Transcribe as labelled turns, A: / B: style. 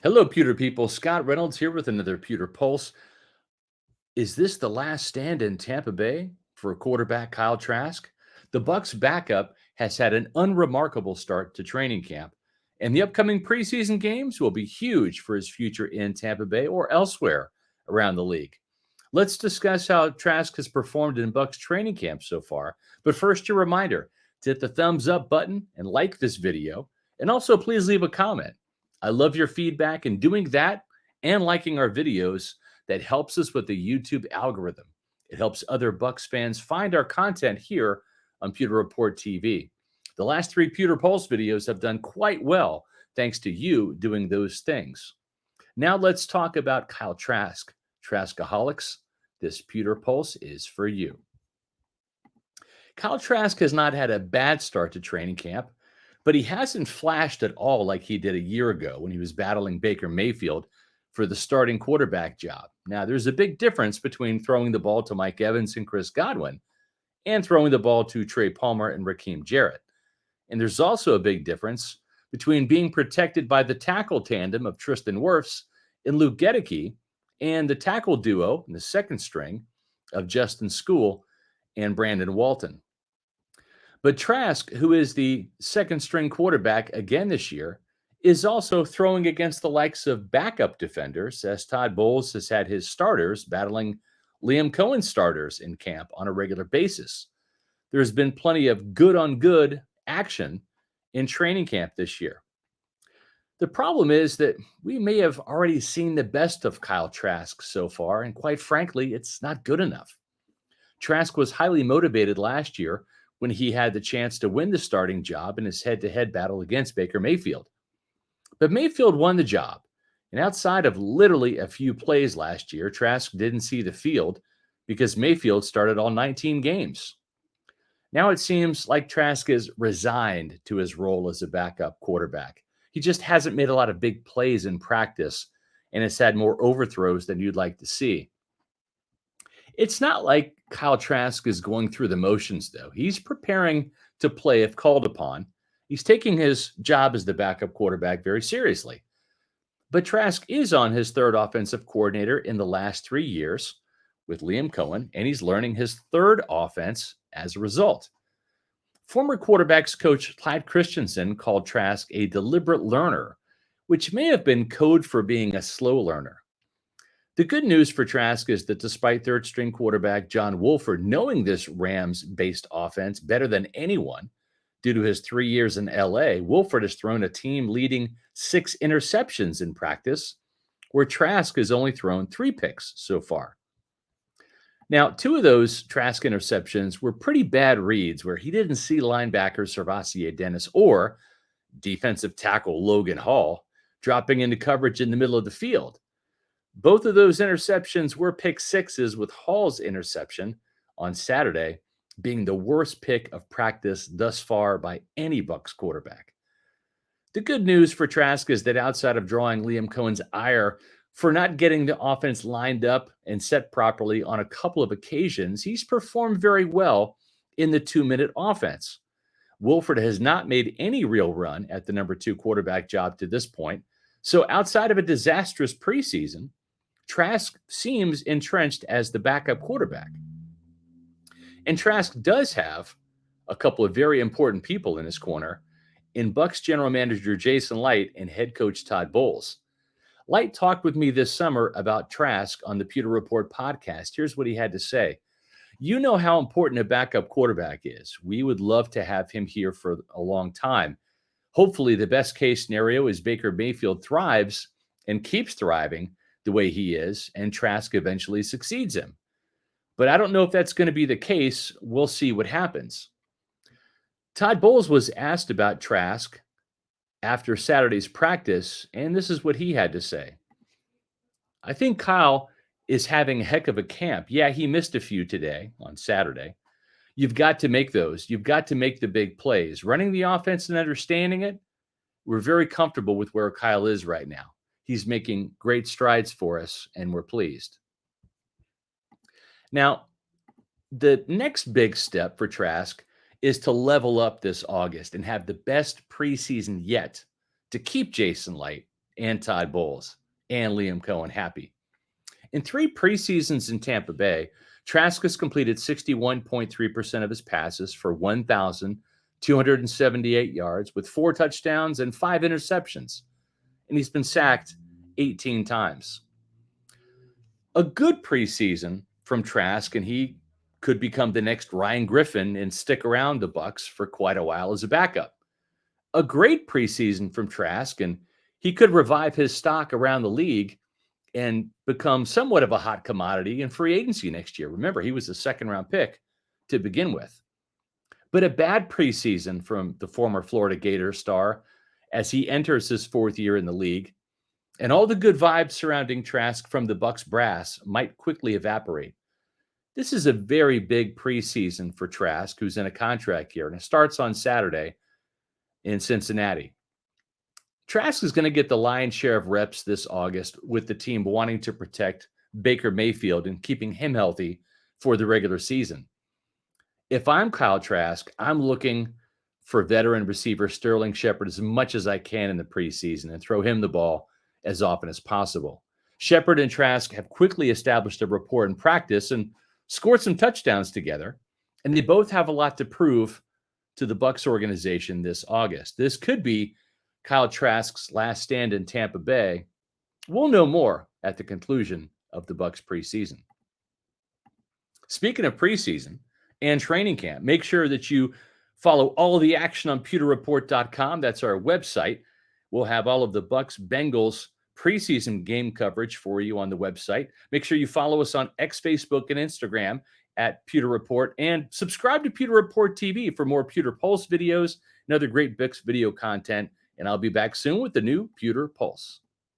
A: Hello, Pewter people. Scott Reynolds here with another Pewter Pulse. Is this the last stand in Tampa Bay for quarterback Kyle Trask? The Bucs backup has had an unremarkable start to training camp, and the upcoming preseason games will be huge for his future in Tampa Bay or elsewhere around the league. Let's discuss how Trask has performed in Bucs training camp so far. But first, your reminder to hit the thumbs up button and like this video, and also please leave a comment. I love your feedback, and doing that and liking our videos that helps us with the YouTube algorithm. It helps other Bucs fans find our content here on Pewter Report TV. The last three Pewter Pulse videos have done quite well thanks to you doing those things. Now let's talk about Kyle Trask. Traskaholics, this Pewter Pulse is for you. Kyle Trask has not had a bad start to training camp, but he hasn't flashed at all like he did a year ago when he was battling Baker Mayfield for the starting quarterback job. Now, there's a big difference between throwing the ball to Mike Evans and Chris Godwin and throwing the ball to Trey Palmer and Raheem Jarrett. And there's also a big difference between being protected by the tackle tandem of Tristan Wirfs and Luke Gedeke and the tackle duo in the second string of Justin School and Brandon Walton. But Trask, who is the second string quarterback again this year, is also throwing against the likes of backup defenders, as Todd Bowles has had his starters battling Liam Cohen's starters in camp on a regular basis. There's been plenty of good on good action in training camp this year. The problem is that we may have already seen the best of Kyle Trask so far, and quite frankly, it's not good enough. Trask was highly motivated last year when he had the chance to win the starting job in his head-to-head battle against Baker Mayfield. But Mayfield won the job, and outside of literally a few plays last year, Trask didn't see the field because Mayfield started all 19 games. Now it seems like Trask is resigned to his role as a backup quarterback. He just hasn't made a lot of big plays in practice and has had more overthrows than you'd like to see. It's not like Kyle Trask is going through the motions, though. He's preparing to play if called upon. He's taking his job as the backup quarterback very seriously. But Trask is on his third offensive coordinator in the last 3 years with Liam Cohen, and he's learning his third offense as a result. Former quarterbacks coach Clyde Christensen called Trask a deliberate learner, which may have been code for being a slow learner. The good news for Trask is that despite third string quarterback John Wolford knowing this Rams based offense better than anyone due to his 3 years in LA, Wolford has thrown a team leading 6 interceptions in practice, where Trask has only thrown 3 picks so far. Now, 2 of those Trask interceptions were pretty bad reads where he didn't see linebacker Servassier Dennis or defensive tackle Logan Hall dropping into coverage in the middle of the field. Both of those interceptions were pick sixes, with Hall's interception on Saturday being the worst pick of practice thus far by any Bucs quarterback. The good news for Trask is that outside of drawing Liam Cohen's ire for not getting the offense lined up and set properly on a couple of occasions, he's performed very well in the 2-minute offense. Wolford has not made any real run at the number 2 quarterback job to this point. So outside of a disastrous preseason, Trask seems entrenched as the backup quarterback. And Trask does have a couple of very important people in his corner in Bucs general manager Jason Licht and head coach Todd Bowles. Light talked with me this summer about Trask on the Pewter Report podcast. Here's what he had to say. You know how important a backup quarterback is. We would love to have him here for a long time. Hopefully, the best case scenario is Baker Mayfield thrives and keeps thriving the way he is, and Trask eventually succeeds him. But I don't know if that's going to be the case. We'll see what happens. Todd Bowles was asked about Trask after Saturday's practice, and this is what he had to say. I think Kyle is having a heck of a camp. Yeah, he missed a few today on Saturday. You've got to make those. You've got to make the big plays. Running the offense and understanding it, we're very comfortable with where Kyle is right now. He's making great strides for us, and we're pleased. Now, the next big step for Trask is to level up this August and have the best preseason yet to keep Jason Licht and Todd Bowles and Liam Cohen happy. In 3 preseasons in Tampa Bay, Trask has completed 61.3% of his passes for 1,278 yards with 4 touchdowns and 5 interceptions. And he's been sacked 18 times. A good preseason from Trask, and he could become the next Ryan Griffin and stick around the Bucs for quite a while as a backup. A great preseason from Trask, and he could revive his stock around the league and become somewhat of a hot commodity in free agency next year. Remember, he was a second-round pick to begin with. But a bad preseason from the former Florida Gator star as he enters his 4th year in the league, and all the good vibes surrounding Trask from the Bucs brass might quickly evaporate. This is a very big preseason for Trask, who's in a contract year, and it starts on Saturday in Cincinnati. Trask is going to get the lion's share of reps this August, with the team wanting to protect Baker Mayfield and keeping him healthy for the regular season. If I'm Kyle Trask, I'm looking for veteran receiver Sterling Shepard as much as I can in the preseason and throw him the ball as often as possible. Shepard and Trask have quickly established a rapport in practice and scored some touchdowns together, and they both have a lot to prove to the Bucs organization this August. This could be Kyle Trask's last stand in Tampa Bay. We'll know more at the conclusion of the Bucs preseason. Speaking of preseason and training camp, make sure that you follow all of the action on pewterreport.com. That's our website. We'll have all of the Bucs Bengals preseason game coverage for you on the website. Make sure you follow us on X, Facebook, and Instagram at Pewter Report, and subscribe to Pewter Report TV for more Pewter Pulse videos and other great Bucs video content. And I'll be back soon with the new Pewter Pulse.